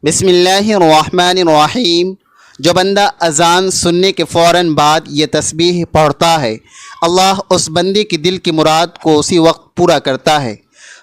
بسم اللہ الرحمن الرحیم۔ جو بندہ اذان سننے کے فوراً بعد یہ تسبیح پڑھتا ہے، اللہ اس بندے کی دل کی مراد کو اسی وقت پورا کرتا ہے۔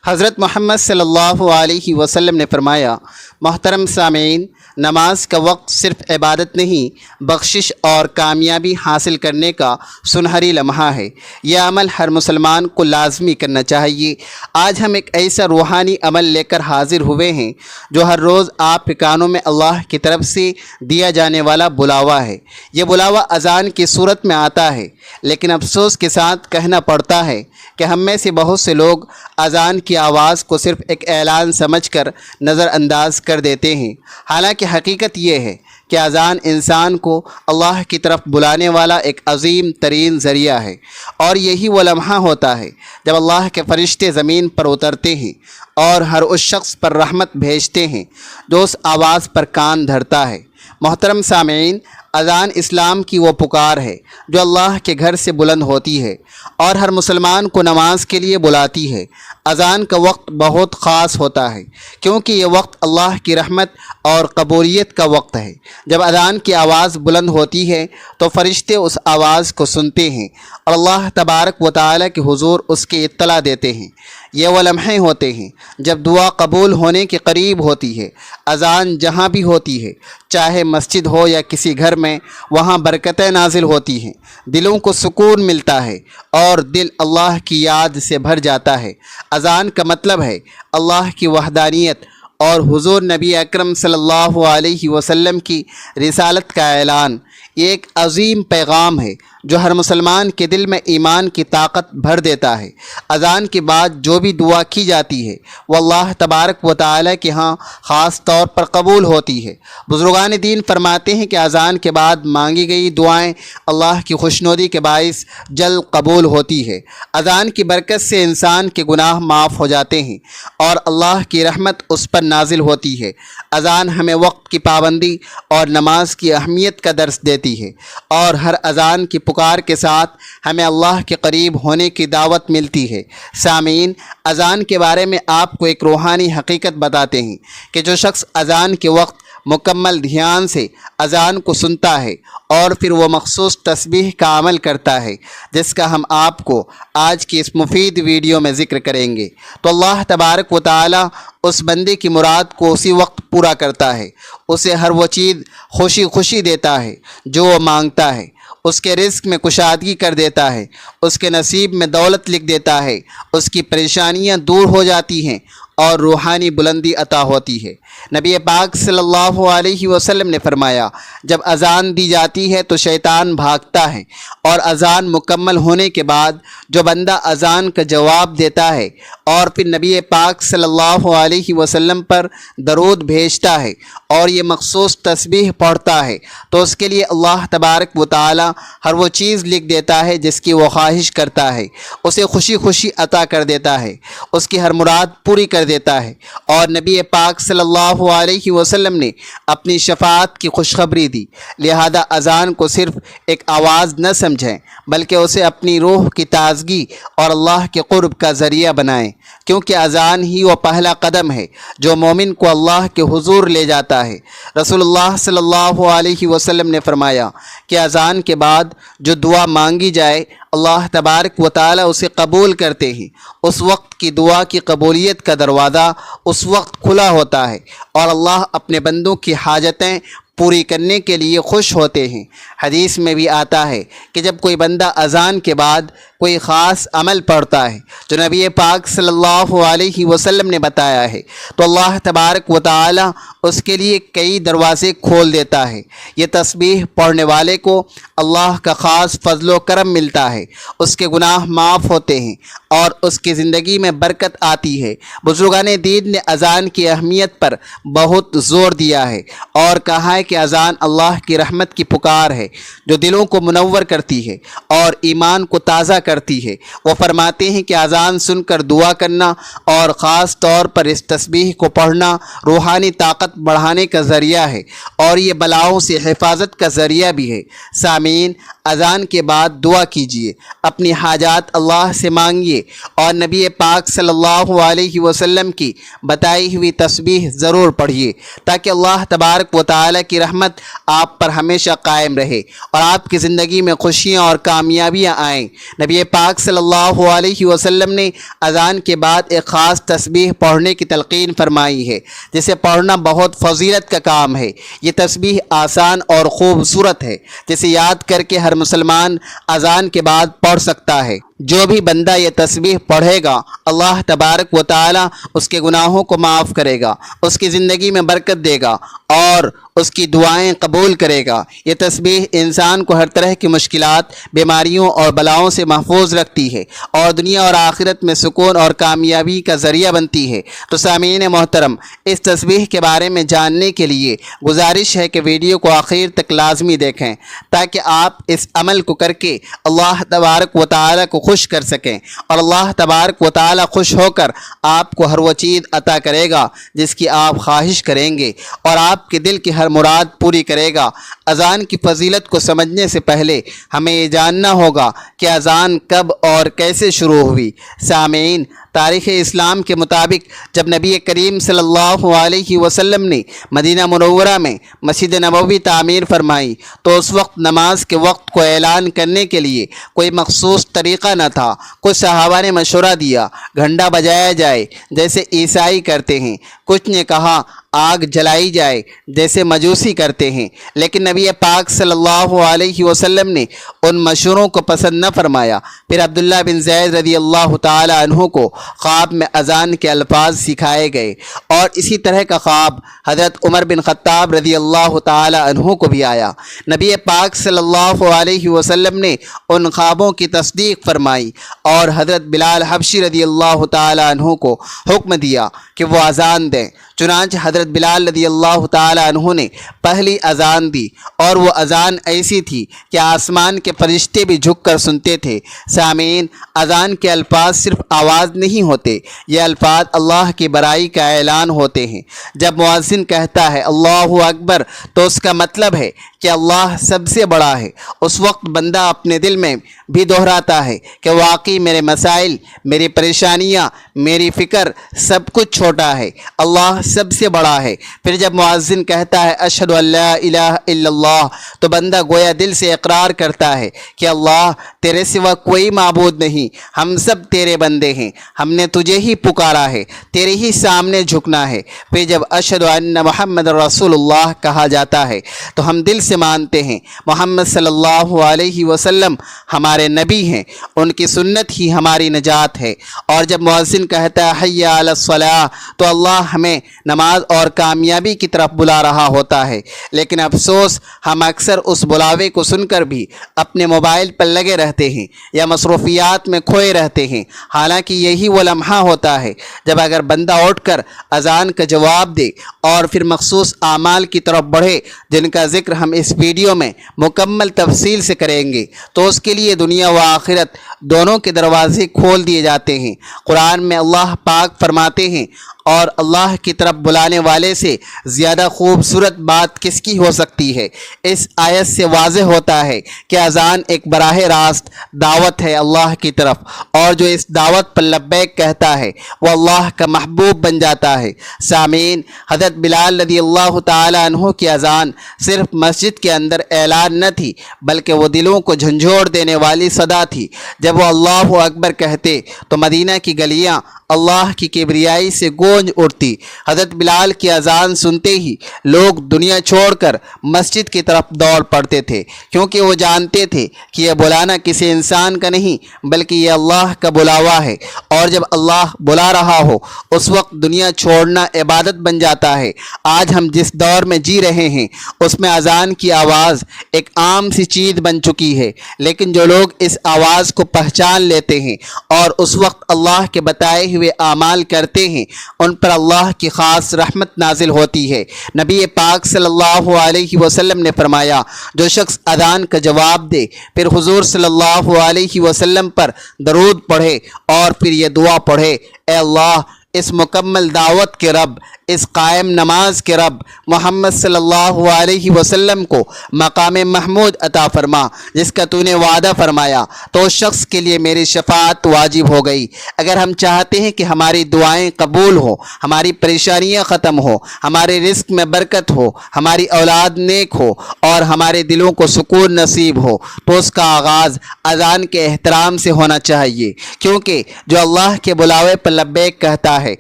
حضرت محمد صلی اللہ علیہ وسلم نے فرمایا، محترم سامعین، نماز کا وقت صرف عبادت نہیں، بخشش اور کامیابی حاصل کرنے کا سنہری لمحہ ہے۔ یہ عمل ہر مسلمان کو لازمی کرنا چاہیے۔ آج ہم ایک ایسا روحانی عمل لے کر حاضر ہوئے ہیں جو ہر روز آپ کے کانوں میں اللہ کی طرف سے دیا جانے والا بلاوا ہے۔ یہ بلاوا اذان کی صورت میں آتا ہے، لیکن افسوس کے ساتھ کہنا پڑتا ہے کہ ہم میں سے بہت سے لوگ اذان کی آواز کو صرف ایک اعلان سمجھ کر نظر انداز کر دیتے ہیں، حالانکہ حقیقت یہ ہے کہ اذان انسان کو اللہ کی طرف بلانے والا ایک عظیم ترین ذریعہ ہے، اور یہی وہ لمحہ ہوتا ہے جب اللہ کے فرشتے زمین پر اترتے ہیں اور ہر اس شخص پر رحمت بھیجتے ہیں جو اس آواز پر کان دھرتا ہے۔ محترم سامعین، اذان اسلام کی وہ پکار ہے جو اللہ کے گھر سے بلند ہوتی ہے اور ہر مسلمان کو نماز کے لیے بلاتی ہے۔ اذان کا وقت بہت خاص ہوتا ہے کیونکہ یہ وقت اللہ کی رحمت اور قبولیت کا وقت ہے۔ جب اذان کی آواز بلند ہوتی ہے تو فرشتے اس آواز کو سنتے ہیں اور اللہ تبارک و تعالی کے حضور اس کی اطلاع دیتے ہیں۔ یہ وہ لمحے ہوتے ہیں جب دعا قبول ہونے کے قریب ہوتی ہے۔ اذان جہاں بھی ہوتی ہے، چاہے مسجد ہو یا کسی گھر میں، وہاں برکتیں نازل ہوتی ہیں، دلوں کو سکون ملتا ہے اور دل اللہ کی یاد سے بھر جاتا ہے۔ اذان کا مطلب ہے اللہ کی وحدانیت اور حضور نبی اکرم صلی اللہ علیہ وسلم کی رسالت کا اعلان۔ یہ ایک عظیم پیغام ہے جو ہر مسلمان کے دل میں ایمان کی طاقت بھر دیتا ہے۔ اذان کے بعد جو بھی دعا کی جاتی ہے وہ اللہ تبارک و تعالی کے ہاں خاص طور پر قبول ہوتی ہے۔ بزرگان دین فرماتے ہیں کہ اذان کے بعد مانگی گئی دعائیں اللہ کی خوشنودی کے باعث جلد قبول ہوتی ہے۔ اذان کی برکت سے انسان کے گناہ معاف ہو جاتے ہیں اور اللہ کی رحمت اس پر نازل ہوتی ہے۔ اذان ہمیں وقت کی پابندی اور نماز کی اہمیت کا درس دیتی ہے، اور ہر اذان کی پکار کے ساتھ ہمیں اللہ کے قریب ہونے کی دعوت ملتی ہے۔ سامعین، اذان کے بارے میں آپ کو ایک روحانی حقیقت بتاتے ہیں کہ جو شخص اذان کے وقت مکمل دھیان سے اذان کو سنتا ہے اور پھر وہ مخصوص تسبیح کا عمل کرتا ہے جس کا ہم آپ کو آج کی اس مفید ویڈیو میں ذکر کریں گے، تو اللہ تبارک و تعالی اس بندے کی مراد کو اسی وقت پورا کرتا ہے، اسے ہر وہ چیز خوشی خوشی دیتا ہے جو وہ مانگتا ہے، اس کے رزق میں کشادگی کر دیتا ہے، اس کے نصیب میں دولت لکھ دیتا ہے، اس کی پریشانیاں دور ہو جاتی ہیں اور روحانی بلندی عطا ہوتی ہے۔ نبی پاک صلی اللہ علیہ وسلم نے فرمایا، جب اذان دی جاتی ہے تو شیطان بھاگتا ہے، اور اذان مکمل ہونے کے بعد جو بندہ اذان کا جواب دیتا ہے اور پھر نبی پاک صلی اللہ علیہ وسلم پر درود بھیجتا ہے اور یہ مخصوص تسبیح پڑھتا ہے تو اس کے لیے اللہ تبارک و تعالی ہر وہ چیز لکھ دیتا ہے جس کی وہ خواہش کرتا ہے، اسے خوشی خوشی عطا کر دیتا ہے، اس کی ہر مراد پوری کر دیتا ہے۔ اور نبی پاک صلی اللہ علیہ وسلم نے اپنی شفاعت کی خوشخبری دی، لہذا اذان کو صرف ایک آواز نہ سمجھیں بلکہ اسے اپنی روح کی تازگی اور اللہ کے قرب کا ذریعہ بنائیں، کیونکہ اذان ہی وہ پہلا قدم ہے جو مومن کو اللہ کے حضور لے جاتا ہے۔ رسول اللہ صلی اللہ علیہ وسلم نے فرمایا کہ اذان کے بعد جو دعا مانگی جائے اللہ تبارک و تعالی اسے قبول کرتے ہیں۔ اس وقت کی دعا کی قبولیت کا دروازہ اس وقت کھلا ہوتا ہے اور اللہ اپنے بندوں کی حاجتیں پوری کرنے کے لیے خوش ہوتے ہیں۔ حدیث میں بھی آتا ہے کہ جب کوئی بندہ اذان کے بعد کوئی خاص عمل پڑھتا ہے جو نبی پاک صلی اللہ علیہ وسلم نے بتایا ہے تو اللہ تبارک و تعالی اس کے لیے کئی دروازے کھول دیتا ہے۔ یہ تسبیح پڑھنے والے کو اللہ کا خاص فضل و کرم ملتا ہے، اس کے گناہ معاف ہوتے ہیں اور اس کی زندگی میں برکت آتی ہے۔ بزرگان دین نے اذان کی اہمیت پر بہت زور دیا ہے اور کہا ہے کہ اذان اللہ کی رحمت کی پکار ہے جو دلوں کو منور کرتی ہے اور ایمان کو تازہ کرتی ہے۔ وہ فرماتے ہیں کہ اذان سن کر دعا کرنا اور خاص طور پر اس تسبیح کو پڑھنا روحانی طاقت بڑھانے کا ذریعہ ہے اور یہ بلاؤں سے حفاظت کا ذریعہ بھی ہے۔ سامعین، اذان کے بعد دعا کیجیے، اپنی حاجات اللہ سے مانگیے اور نبی پاک صلی اللہ علیہ وسلم کی بتائی ہوئی تسبیح ضرور پڑھیے تاکہ اللہ تبارک و تعالیٰ کی رحمت آپ پر ہمیشہ قائم رہے اور آپ کی زندگی میں خوشیاں اور کامیابیاں آئیں۔ نبی پاک صلی اللہ علیہ وسلم نے اذان کے بعد ایک خاص تسبیح پڑھنے کی تلقین فرمائی ہے جسے پڑھنا بہت فضیلت کا کام ہے۔ یہ تسبیح آسان اور خوبصورت ہے جسے یاد کر کے ہر مسلمان اذان کے بعد پڑھ سکتا ہے۔ جو بھی بندہ یہ تسبیح پڑھے گا اللہ تبارک و تعالی اس کے گناہوں کو معاف کرے گا، اس کی زندگی میں برکت دے گا اور اس کی دعائیں قبول کرے گا۔ یہ تسبیح انسان کو ہر طرح کی مشکلات، بیماریوں اور بلاؤں سے محفوظ رکھتی ہے اور دنیا اور آخرت میں سکون اور کامیابی کا ذریعہ بنتی ہے۔ تو سامعین محترم، اس تسبیح کے بارے میں جاننے کے لیے گزارش ہے کہ ویڈیو کو آخر تک لازمی دیکھیں تاکہ آپ اس عمل کو کر کے اللہ تبارک و تعالی کو خوش کر سکیں اور اللہ تبارک و تعالی خوش ہو کر آپ کو ہر وہ چیز عطا کرے گا جس کی آپ خواہش کریں گے اور آپ کے دل کی ہر مراد پوری کرے گا۔ اذان کی فضیلت کو سمجھنے سے پہلے ہمیں یہ جاننا ہوگا کہ اذان کب اور کیسے شروع ہوئی۔ سامعین، تاریخ اسلام کے مطابق جب نبی کریم صلی اللہ علیہ وسلم نے مدینہ منورہ میں مسجد نبوی تعمیر فرمائی تو اس وقت نماز کے وقت کو اعلان کرنے کے لیے کوئی مخصوص طریقہ نہ تھا۔ کچھ صحابہ نے مشورہ دیا گھنٹا بجایا جائے جیسے عیسائی کرتے ہیں، کچھ نے کہا آگ جلائی جائے جیسے مجوسی کرتے ہیں، لیکن نبی پاک صلی اللہ علیہ وسلم نے ان مشوروں کو پسند نہ فرمایا۔ پھر عبداللہ بن زید رضی اللہ تعالی عنہ کو خواب میں اذان کے الفاظ سکھائے گئے اور اسی طرح کا خواب حضرت عمر بن خطاب رضی اللہ تعالی عنہ کو بھی آیا۔ نبی پاک صلی اللہ علیہ وسلم نے ان خوابوں کی تصدیق فرمائی اور حضرت بلال حبشی رضی اللہ تعالی عنہ کو حکم دیا کہ وہ اذان دیں۔ چنانچہ حضرت بلال رضی اللہ تعالی عنہ نے پہلی اذان دی اور وہ اذان ایسی تھی کہ آسمان کے فرشتے بھی جھک کر سنتے تھے۔ سامعین، اذان کے الفاظ صرف آواز نہیں ہوتے، یہ الفاظ اللہ کی بڑائی کا اعلان ہوتے ہیں۔ جب مؤذن کہتا ہے اللہ اکبر تو اس کا مطلب ہے کہ اللہ سب سے بڑا ہے۔ اس وقت بندہ اپنے دل میں بھی دہراتا ہے کہ واقعی میرے مسائل، میری پریشانیاں، میری فکر سب کچھ چھوٹا ہے، اللہ سب سے بڑا ہے۔ پھر جب مؤذن کہتا ہے اشہد ان لا الہ الا اللہ تو بندہ گویا دل سے اقرار کرتا ہے کہ اللہ تیرے سوا کوئی معبود نہیں، ہم سب تیرے بندے ہیں، ہم نے تجھے ہی پکارا ہے، تیرے ہی سامنے جھکنا ہے۔ پھر جب اشہد ان محمد رسول اللہ کہا جاتا ہے تو ہم دل سے مانتے ہیں محمد صلی اللہ علیہ وسلم ہمارے نبی ہیں، ان کی سنت ہی ہماری نجات ہے۔ اور جب مؤذن کہتا ہے حی علی الصلاۃ تو اللہ ہمیں نماز اور کامیابی کی طرف بلا رہا ہوتا ہے، لیکن افسوس ہم اکثر اس بلاوے کو سن کر بھی اپنے موبائل پر لگے رہتے ہیں یا مصروفیات میں کھوئے رہتے ہیں، حالانکہ یہی وہ لمحہ ہوتا ہے جب اگر بندہ اٹھ کر اذان کا جواب دے اور پھر مخصوص اعمال کی طرف بڑھے جن کا ذکر ہم اس ویڈیو میں مکمل تفصیل سے کریں گے تو اس کے لیے دنیا و آخرت دونوں کے دروازے کھول دیے جاتے ہیں۔ قرآن میں اللہ پاک فرماتے ہیں اور اللہ کی طرف بلانے والے سے زیادہ خوبصورت بات کس کی ہو سکتی ہے۔ اس آیت سے واضح ہوتا ہے کہ اذان ایک براہ راست دعوت ہے اللہ کی طرف، اور جو اس دعوت پر لبیک کہتا ہے وہ اللہ کا محبوب بن جاتا ہے۔ سامعین، حضرت بلال رضی اللہ تعالی عنہ کی اذان صرف مسجد کے اندر اعلان نہ تھی بلکہ وہ دلوں کو جھنجھوڑ دینے والی صدا تھی۔ جب وہ اللہ اکبر کہتے تو مدینہ کی گلیاں اللہ کی کبریائی سے گونج اٹھتی۔ حضرت بلال کی اذان سنتے ہی لوگ دنیا چھوڑ کر مسجد کی طرف دوڑ پڑتے تھے، کیونکہ وہ جانتے تھے کہ یہ بلانا کسی انسان کا نہیں بلکہ یہ اللہ کا بلاوا ہے، اور جب اللہ بلا رہا ہو اس وقت دنیا چھوڑنا عبادت بن جاتا ہے۔ آج ہم جس دور میں جی رہے ہیں اس میں اذان کی آواز ایک عام سی چیز بن چکی ہے، لیکن جو لوگ اس آواز کو پہچان لیتے ہیں اور اس وقت اللہ کے بتائے ہوئے اعمال کرتے ہیں ان پر اللہ کی خاص رحمت نازل ہوتی ہے۔ نبی پاک صلی اللہ علیہ وسلم نے فرمایا جو شخص اذان کا جواب دے پھر حضور صلی اللہ علیہ وسلم پر درود پڑھے اور پھر یہ دعا پڑھے، اے اللہ اس مکمل دعوت کے رب، اس قائم نماز کے رب محمد صلی اللہ علیہ وسلم کو مقام محمود عطا فرما جس کا تو نے وعدہ فرمایا، تو اس شخص کے لیے میری شفاعت واجب ہو گئی۔ اگر ہم چاہتے ہیں کہ ہماری دعائیں قبول ہو، ہماری پریشانیاں ختم ہو، ہمارے رزق میں برکت ہو، ہماری اولاد نیک ہو اور ہمارے دلوں کو سکون نصیب ہو، تو اس کا آغاز اذان کے احترام سے ہونا چاہیے، کیونکہ جو اللہ کے بلاوے پر لبیک کہتا ہے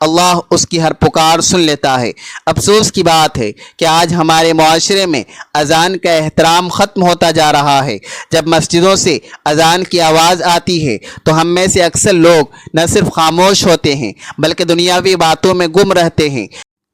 اللہ اس کی ہر پکار سن لیتا ہے۔ افسوس کی بات ہے کہ آج ہمارے معاشرے میں اذان کا احترام ختم ہوتا جا رہا ہے۔ جب مسجدوں سے اذان کی آواز آتی ہے تو ہم میں سے اکثر لوگ نہ صرف خاموش ہوتے ہیں بلکہ دنیاوی باتوں میں گم رہتے ہیں۔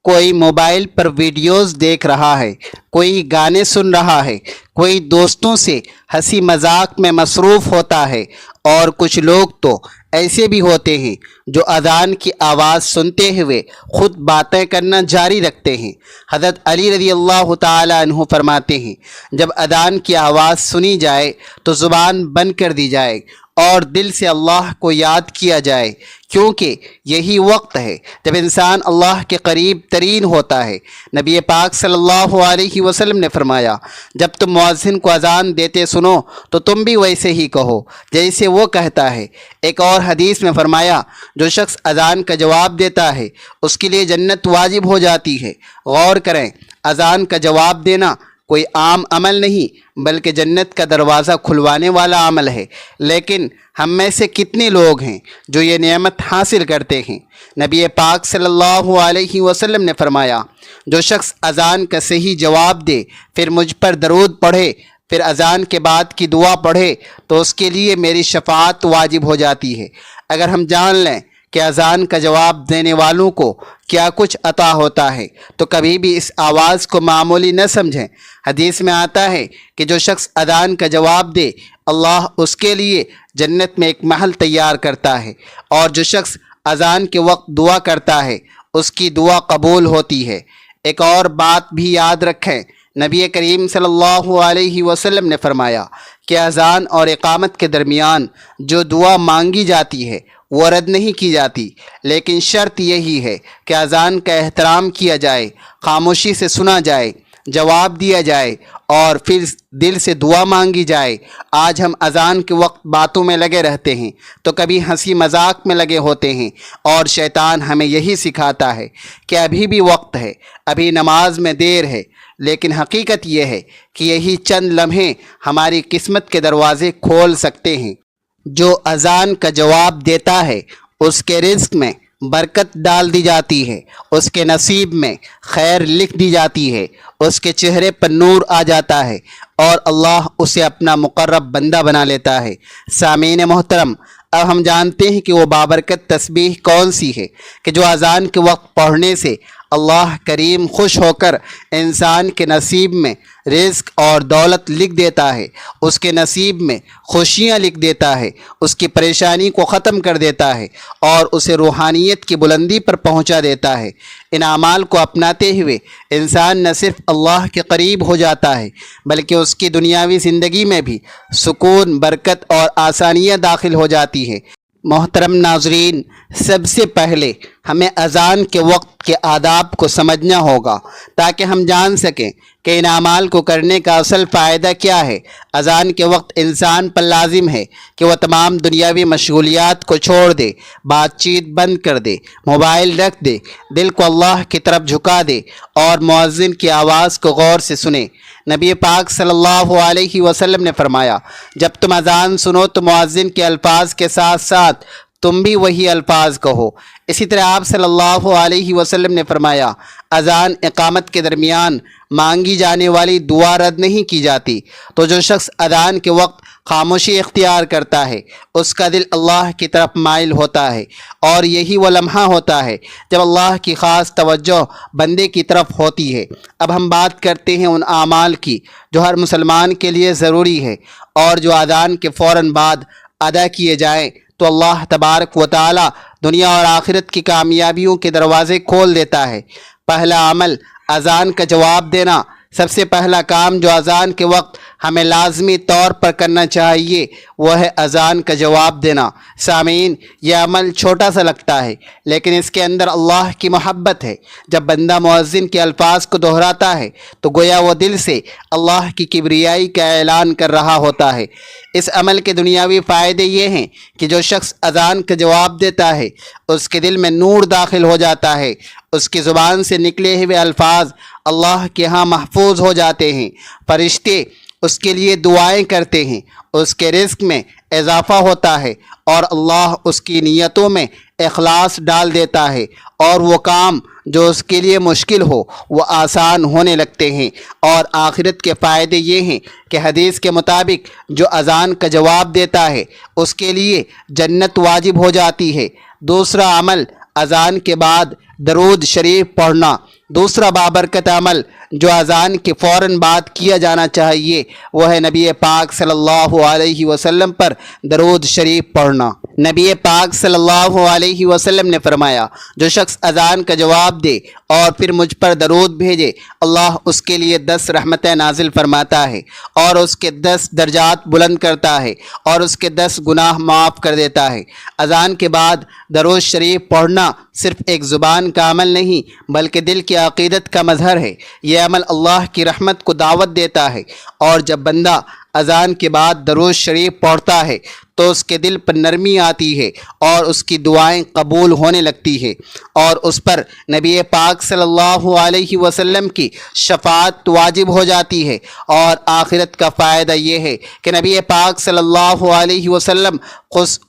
کوئی موبائل پر ویڈیوز دیکھ رہا ہے، کوئی گانے سن رہا ہے، کوئی دوستوں سے ہنسی مذاق میں مصروف ہوتا ہے، اور کچھ لوگ تو ایسے بھی ہوتے ہیں جو اذان کی آواز سنتے ہوئے خود باتیں کرنا جاری رکھتے ہیں۔ حضرت علی رضی اللہ تعالی عنہ فرماتے ہیں، جب اذان کی آواز سنی جائے تو زبان بند کر دی جائے اور دل سے اللہ کو یاد کیا جائے، کیونکہ یہی وقت ہے جب انسان اللہ کے قریب ترین ہوتا ہے۔ نبی پاک صلی اللہ علیہ وسلم نے فرمایا، جب تم مؤذن کو اذان دیتے سنو تو تم بھی ویسے ہی کہو جیسے وہ کہتا ہے۔ ایک اور حدیث میں فرمایا، جو شخص اذان کا جواب دیتا ہے اس کے لیے جنت واجب ہو جاتی ہے۔ غور کریں، اذان کا جواب دینا کوئی عام عمل نہیں بلکہ جنت کا دروازہ کھلوانے والا عمل ہے، لیکن ہم میں سے کتنے لوگ ہیں جو یہ نعمت حاصل کرتے ہیں؟ نبی پاک صلی اللہ علیہ وسلم نے فرمایا، جو شخص اذان کا صحیح جواب دے، پھر مجھ پر درود پڑھے، پھر اذان کے بعد کی دعا پڑھے تو اس کے لیے میری شفاعت واجب ہو جاتی ہے۔ اگر ہم جان لیں کہ اذان کا جواب دینے والوں کو کیا کچھ عطا ہوتا ہے تو کبھی بھی اس آواز کو معمولی نہ سمجھیں۔ حدیث میں آتا ہے کہ جو شخص اذان کا جواب دے اللہ اس کے لیے جنت میں ایک محل تیار کرتا ہے، اور جو شخص اذان کے وقت دعا کرتا ہے اس کی دعا قبول ہوتی ہے۔ ایک اور بات بھی یاد رکھیں، نبی کریم صلی اللہ علیہ وسلم نے فرمایا کہ اذان اور اقامت کے درمیان جو دعا مانگی جاتی ہے وہ رد نہیں کی جاتی، لیکن شرط یہی ہے کہ اذان کا احترام کیا جائے، خاموشی سے سنا جائے، جواب دیا جائے اور پھر دل سے دعا مانگی جائے۔ آج ہم اذان کے وقت باتوں میں لگے رہتے ہیں تو کبھی ہنسی مذاق میں لگے ہوتے ہیں، اور شیطان ہمیں یہی سکھاتا ہے کہ ابھی بھی وقت ہے، ابھی نماز میں دیر ہے، لیکن حقیقت یہ ہے کہ یہی چند لمحے ہماری قسمت کے دروازے کھول سکتے ہیں۔ جو اذان کا جواب دیتا ہے اس کے رزق میں برکت ڈال دی جاتی ہے، اس کے نصیب میں خیر لکھ دی جاتی ہے، اس کے چہرے پر نور آ جاتا ہے اور اللہ اسے اپنا مقرب بندہ بنا لیتا ہے۔ سامعین محترم، اب ہم جانتے ہیں کہ وہ بابرکت تسبیح کون سی ہے کہ جو اذان کے وقت پڑھنے سے اللہ کریم خوش ہو کر انسان کے نصیب میں رزق اور دولت لکھ دیتا ہے، اس کے نصیب میں خوشیاں لکھ دیتا ہے، اس کی پریشانی کو ختم کر دیتا ہے اور اسے روحانیت کی بلندی پر پہنچا دیتا ہے۔ ان اعمال کو اپناتے ہوئے انسان نہ صرف اللہ کے قریب ہو جاتا ہے بلکہ اس کی دنیاوی زندگی میں بھی سکون، برکت اور آسانیاں داخل ہو جاتی ہیں۔ محترم ناظرین، سب سے پہلے ہمیں اذان کے وقت کے آداب کو سمجھنا ہوگا تاکہ ہم جان سکیں کہ ان اعمال کو کرنے کا اصل فائدہ کیا ہے۔ اذان کے وقت انسان پر لازم ہے کہ وہ تمام دنیاوی مشغولیات کو چھوڑ دے، بات چیت بند کر دے، موبائل رکھ دے، دل کو اللہ کی طرف جھکا دے اور مؤذن کی آواز کو غور سے سنے۔ نبی پاک صلی اللہ علیہ وسلم نے فرمایا، جب تم اذان سنو تو مؤذن کے الفاظ کے ساتھ ساتھ تم بھی وہی الفاظ کہو۔ اسی طرح آپ صلی اللہ علیہ وسلم نے فرمایا، اذان اقامت کے درمیان مانگی جانے والی دعا رد نہیں کی جاتی، تو جو شخص اذان کے وقت خاموشی اختیار کرتا ہے اس کا دل اللہ کی طرف مائل ہوتا ہے، اور یہی وہ لمحہ ہوتا ہے جب اللہ کی خاص توجہ بندے کی طرف ہوتی ہے۔ اب ہم بات کرتے ہیں ان اعمال کی جو ہر مسلمان کے لیے ضروری ہے اور جو اذان کے فوراً بعد ادا کیے جائیں تو اللہ تبارک و تعالی دنیا اور آخرت کی کامیابیوں کے دروازے کھول دیتا ہے۔ پہلا عمل اذان کا جواب دینا۔ سب سے پہلا کام جو اذان کے وقت ہمیں لازمی طور پر کرنا چاہیے وہ ہے اذان کا جواب دینا۔ سامعین، یہ عمل چھوٹا سا لگتا ہے لیکن اس کے اندر اللہ کی محبت ہے۔ جب بندہ مؤذن کے الفاظ کو دہراتا ہے تو گویا وہ دل سے اللہ کی کبریائی کا اعلان کر رہا ہوتا ہے۔ اس عمل کے دنیاوی فائدے یہ ہیں کہ جو شخص اذان کا جواب دیتا ہے اس کے دل میں نور داخل ہو جاتا ہے، اس کی زبان سے نکلے ہوئے الفاظ اللہ کے ہاں محفوظ ہو جاتے ہیں، فرشتے اس کے لیے دعائیں کرتے ہیں، اس کے رزق میں اضافہ ہوتا ہے اور اللہ اس کی نیتوں میں اخلاص ڈال دیتا ہے، اور وہ کام جو اس کے لیے مشکل ہو وہ آسان ہونے لگتے ہیں۔ اور آخرت کے فائدے یہ ہیں کہ حدیث کے مطابق جو اذان کا جواب دیتا ہے اس کے لیے جنت واجب ہو جاتی ہے۔ دوسرا عمل اذان کے بعد درود شریف پڑھنا۔ دوسرا بابرکت عمل جو اذان کے فوراً بعد کیا جانا چاہیے وہ ہے نبی پاک صلی اللہ علیہ وسلم پر درود شریف پڑھنا۔ نبی پاک صلی اللہ علیہ وسلم نے فرمایا، جو شخص اذان کا جواب دے اور پھر مجھ پر درود بھیجے، اللہ اس کے لیے 10 رحمتیں نازل فرماتا ہے اور اس کے 10 درجات بلند کرتا ہے اور اس کے 10 گناہ معاف کر دیتا ہے۔ اذان کے بعد درود شریف پڑھنا صرف ایک زبان کا عمل نہیں بلکہ دل کی عقیدت کا مظہر ہے۔ یہ عمل اللہ کی رحمت کو دعوت دیتا ہے، اور جب بندہ اذان کے بعد درود شریف پڑھتا ہے تو اس کے دل پر نرمی آتی ہے اور اس کی دعائیں قبول ہونے لگتی ہے، اور اس پر نبی پاک صلی اللہ علیہ وسلم کی شفاعت واجب ہو جاتی ہے۔ اور آخرت کا فائدہ یہ ہے کہ نبی پاک صلی اللہ علیہ وسلم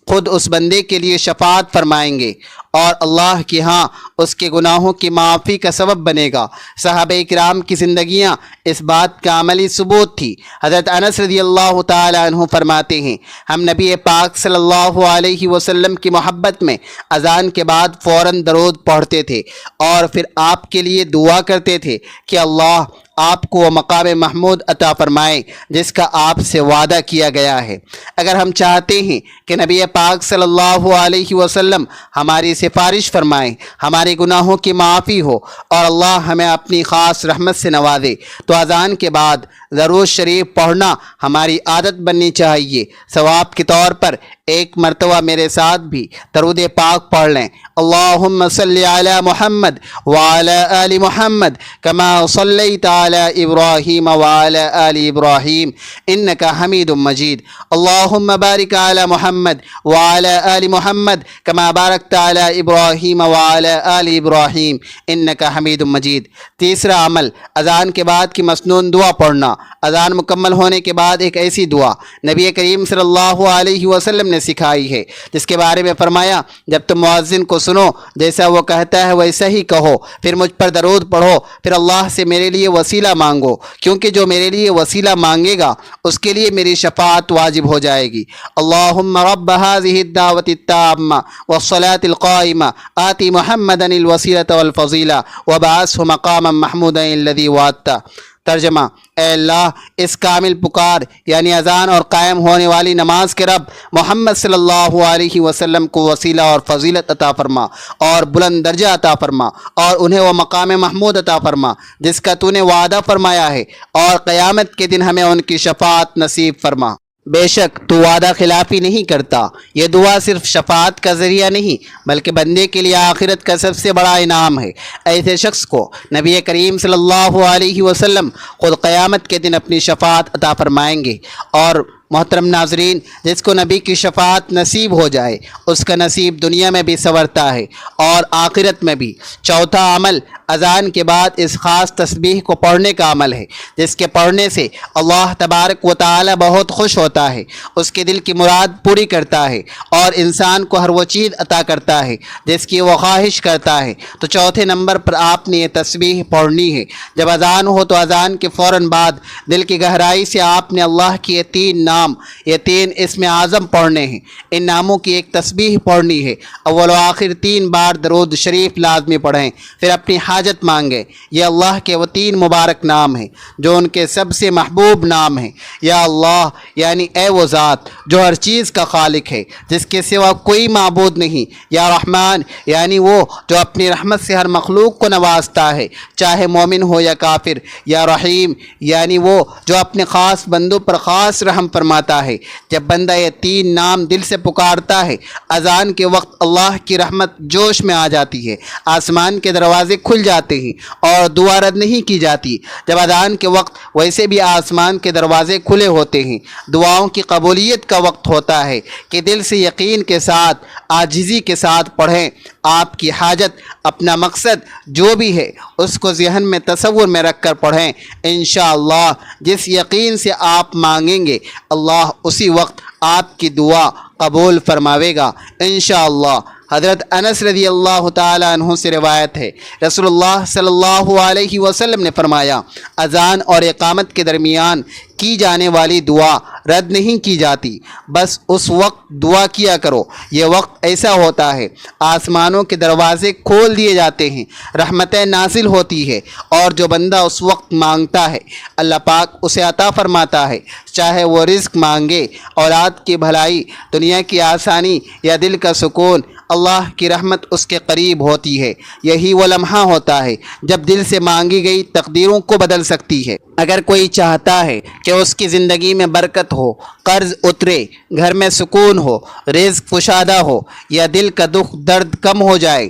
خود اس بندے کے لیے شفاعت فرمائیں گے اور اللہ کے ہاں اس کے گناہوں کی معافی کا سبب بنے گا۔ صحابہ کرام کی زندگیاں اس بات کا عملی ثبوت تھی۔ حضرت انس رضی اللہ تعالی عنہ فرماتے ہیں، ہم نبی پاک صلی اللہ علیہ وسلم کی محبت میں اذان کے بعد فوراً درود پڑھتے تھے اور پھر آپ کے لیے دعا کرتے تھے کہ اللہ آپ کو وہ مقام محمود عطا فرمائے جس کا آپ سے وعدہ کیا گیا ہے۔ اگر ہم چاہتے ہیں کہ نبی پاک صلی اللہ علیہ وسلم ہماری سفارش فرمائیں، ہمارے گناہوں کی معافی ہو اور اللہ ہمیں اپنی خاص رحمت سے نوازے، تو اذان کے بعد درود شریف پڑھنا ہماری عادت بننی چاہیے۔ ثواب کے طور پر ایک مرتبہ میرے ساتھ بھی درود پاک پڑھ لیں۔ اللہم صلی علی محمد وعلی آل محمد کما صلیت علی ابراہیم وعلی آل ابراہیم انکا حمید مجید۔ اللہم بارک علی محمد وعلی آل محمد کما بارکت علی ابراہیم وعلی آل ابراہیم انکا حمید مجید۔ تیسرا عمل اذان کے بعد کی مسنون دعا پڑھنا۔ اذان مکمل ہونے کے بعد ایک ایسی دعا نبی کریم صلی اللہ علیہ وسلم نے سکھائی ہے جس کے بارے میں فرمایا، جب تم مؤذن کو سنو جیسا وہ کہتا ہے ویسا ہی کہو، پھر مجھ پر درود پڑھو، پھر اللہ سے میرے لیے وسیلہ مانگو، کیونکہ جو میرے لیے وسیلہ مانگے گا اس کے لیے میری شفاعت واجب ہو جائے گی۔ اللہم رب هذه الدعوة التامة والصلاة القائمة آت محمدا الوسیلة والفضیلہ وابعثه مقاما محمودا الذی وعدته۔ ترجمہ، اے اللہ اس کامل پکار یعنی اذان اور قائم ہونے والی نماز کے رب محمد صلی اللہ علیہ وسلم کو وسیلہ اور فضیلت عطا فرما اور بلند درجہ عطا فرما اور انہیں وہ مقام محمود عطا فرما جس کا تو نے وعدہ فرمایا ہے، اور قیامت کے دن ہمیں ان کی شفاعت نصیب فرما۔ بے شک تو وعدہ خلافی نہیں کرتا۔ یہ دعا صرف شفاعت کا ذریعہ نہیں بلکہ بندے کے لیے آخرت کا سب سے بڑا انعام ہے۔ ایسے شخص کو نبی کریم صلی اللہ علیہ وسلم خود قیامت کے دن اپنی شفاعت عطا فرمائیں گے۔ اور محترم ناظرین، جس کو نبی کی شفاعت نصیب ہو جائے اس کا نصیب دنیا میں بھی سنورتا ہے اور آخرت میں بھی۔ چوتھا عمل اذان کے بعد اس خاص تسبیح کو پڑھنے کا عمل ہے جس کے پڑھنے سے اللہ تبارک و تعالی بہت خوش ہوتا ہے، اس کے دل کی مراد پوری کرتا ہے اور انسان کو ہر وہ چیز عطا کرتا ہے جس کی وہ خواہش کرتا ہے۔ تو چوتھے نمبر پر آپ نے یہ تسبیح پڑھنی ہے۔ جب اذان ہو تو اذان کے فوراً بعد دل کی گہرائی سے آپ نے اللہ کی یہ 3 نام نام، یہ 3 اسم اعظم پڑھنے ہیں۔ ان ناموں کی ایک تسبیح پڑھنی ہے۔ اول و آخر 3 بار درود شریف لازمی پڑھیں، پھر اپنی حاجت مانگیں۔ یہ اللہ کے وہ 3 مبارک نام ہیں جو ان کے سب سے محبوب نام ہیں۔ یا اللہ یعنی اے وہ ذات جو ہر چیز کا خالق ہے، جس کے سوا کوئی معبود نہیں۔ یا رحمان یعنی وہ جو اپنی رحمت سے ہر مخلوق کو نوازتا ہے، چاہے مومن ہو یا کافر۔ یا رحیم یعنی وہ جو اپنے خاص بندوں پر خاص رحم فرماتا ہے۔ جب بندہ یہ 3 نام دل سے پکارتا ہے، اذان کے وقت اللہ کی رحمت جوش میں آ جاتی ہے، آسمان کے دروازے کھل جاتے ہیں اور دعا رد نہیں کی جاتی۔ جب اذان کے وقت ویسے بھی آسمان کے دروازے کھلے ہوتے ہیں، دعاؤں کی قبولیت کا وقت ہوتا ہے کہ دل سے یقین کے ساتھ، عاجزی کے ساتھ پڑھیں۔ آپ کی حاجت، اپنا مقصد جو بھی ہے، اس کو ذہن میں تصور میں رکھ کر پڑھیں۔ انشاءاللہ جس یقین سے آپ مانگیں گے، اللہ اسی وقت آپ کی دعا قبول فرماوے گا انشاءاللہ۔ حضرت انس رضی اللہ تعالیٰ عنہ سے روایت ہے، رسول اللہ صلی اللہ علیہ وسلم نے فرمایا، اذان اور اقامت کے درمیان کی جانے والی دعا رد نہیں کی جاتی، بس اس وقت دعا کیا کرو۔ یہ وقت ایسا ہوتا ہے آسمانوں کے دروازے کھول دیے جاتے ہیں، رحمتیں نازل ہوتی ہے، اور جو بندہ اس وقت مانگتا ہے اللہ پاک اسے عطا فرماتا ہے، چاہے وہ رزق مانگے، اولاد کی بھلائی، دنیا کی آسانی یا دل کا سکون، اللہ کی رحمت اس کے قریب ہوتی ہے۔ یہی وہ لمحہ ہوتا ہے جب دل سے مانگی گئی تقدیروں کو بدل سکتی ہے۔ اگر کوئی چاہتا ہے کہ اس کی زندگی میں برکت ہو، قرض اترے، گھر میں سکون ہو، رزق کشادہ ہو یا دل کا دکھ درد کم ہو جائے،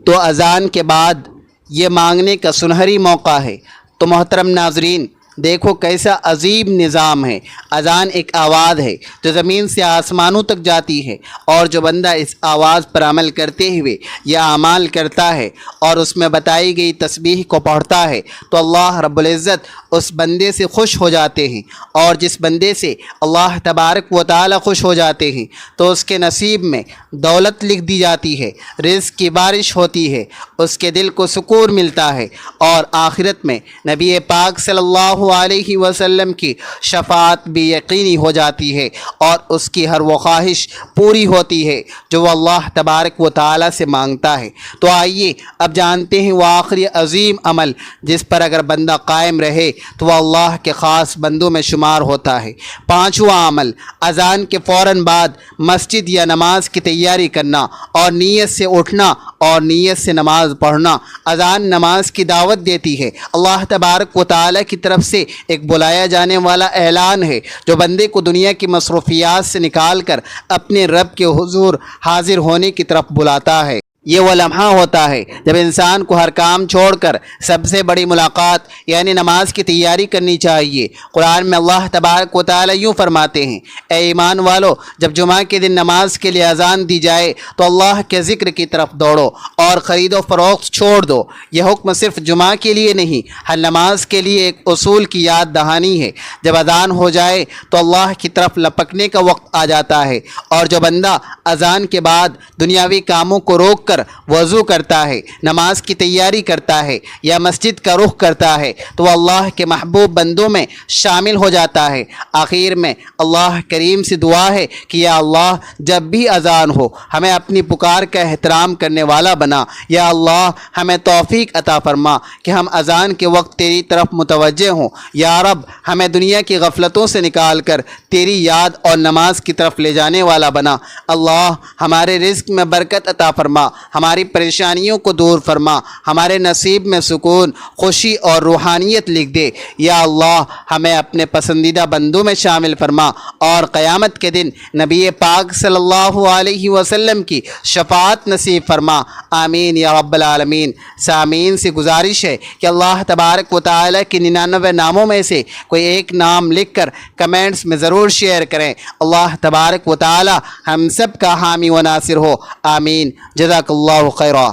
تو اذان کے بعد یہ مانگنے کا سنہری موقع ہے۔ تو محترم ناظرین، دیکھو کیسا عظیم نظام ہے۔ اذان ایک آواز ہے جو زمین سے آسمانوں تک جاتی ہے، اور جو بندہ اس آواز پر عمل کرتے ہوئے یہ اعمال کرتا ہے اور اس میں بتائی گئی تسبیح کو پڑھتا ہے، تو اللہ رب العزت اس بندے سے خوش ہو جاتے ہیں، اور جس بندے سے اللہ تبارک و تعالی خوش ہو جاتے ہیں تو اس کے نصیب میں دولت لکھ دی جاتی ہے، رزق کی بارش ہوتی ہے، اس کے دل کو سکون ملتا ہے، اور آخرت میں نبی پاک صلی اللہ علیہ وسلم کی شفاعت بھی یقینی ہو جاتی ہے، اور اس کی ہر وہ خواہش پوری ہوتی ہے جو وہ اللہ تبارک و تعالی سے مانگتا ہے۔ تو آئیے اب جانتے ہیں وہ آخری عظیم عمل جس پر اگر بندہ قائم رہے تو وہ اللہ کے خاص بندوں میں شمار ہوتا ہے۔ 5واں عمل، اذان کے فوراً بعد مسجد یا نماز کی تیاری کرنا اور نیت سے اٹھنا اور نیت سے نماز پڑھنا۔ اذان نماز کی دعوت دیتی ہے، اللہ تبارک و تعالی کی طرف سے ایک بلایا جانے والا اعلان ہے جو بندے کو دنیا کی مصروفیات سے نکال کر اپنے رب کے حضور حاضر ہونے کی طرف بلاتا ہے۔ یہ وہ لمحہ ہوتا ہے جب انسان کو ہر کام چھوڑ کر سب سے بڑی ملاقات یعنی نماز کی تیاری کرنی چاہیے۔ قرآن میں اللہ تبارک و تعالی یوں فرماتے ہیں، اے ایمان والو، جب جمعہ کے دن نماز کے لیے اذان دی جائے تو اللہ کے ذکر کی طرف دوڑو اور خرید و فروخت چھوڑ دو۔ یہ حکم صرف جمعہ کے لیے نہیں، ہر نماز کے لیے ایک اصول کی یاد دہانی ہے۔ جب اذان ہو جائے تو اللہ کی طرف لپکنے کا وقت آ جاتا ہے، اور جو بندہ اذان کے بعد دنیاوی کاموں کو روک کر وضو کرتا ہے، نماز کی تیاری کرتا ہے یا مسجد کا رخ کرتا ہے تو وہ اللہ کے محبوب بندوں میں شامل ہو جاتا ہے۔ آخر میں اللہ کریم سے دعا ہے کہ یا اللہ جب بھی اذان ہو ہمیں اپنی پکار کا احترام کرنے والا بنا۔ یا اللہ ہمیں توفیق عطا فرما کہ ہم اذان کے وقت تیری طرف متوجہ ہوں۔ یا رب ہمیں دنیا کی غفلتوں سے نکال کر تیری یاد اور نماز کی طرف لے جانے والا بنا۔ اللہ ہمارے رزق میں برکت عطا فرما، ہماری پریشانیوں کو دور فرما، ہمارے نصیب میں سکون، خوشی اور روحانیت لکھ دے۔ یا اللہ ہمیں اپنے پسندیدہ بندوں میں شامل فرما، اور قیامت کے دن نبی پاک صلی اللہ علیہ وسلم کی شفاعت نصیب فرما، آمین یا رب العالمین۔ سامعین سے گزارش ہے کہ اللہ تبارک و تعالی کی 99 ناموں میں سے کوئی ایک نام لکھ کر کمنٹس میں ضرور شیئر کریں۔ اللہ تبارک و تعالی ہم سب کا حامی و ناصر ہو، آمین۔ جزاک اللہ خیرہ۔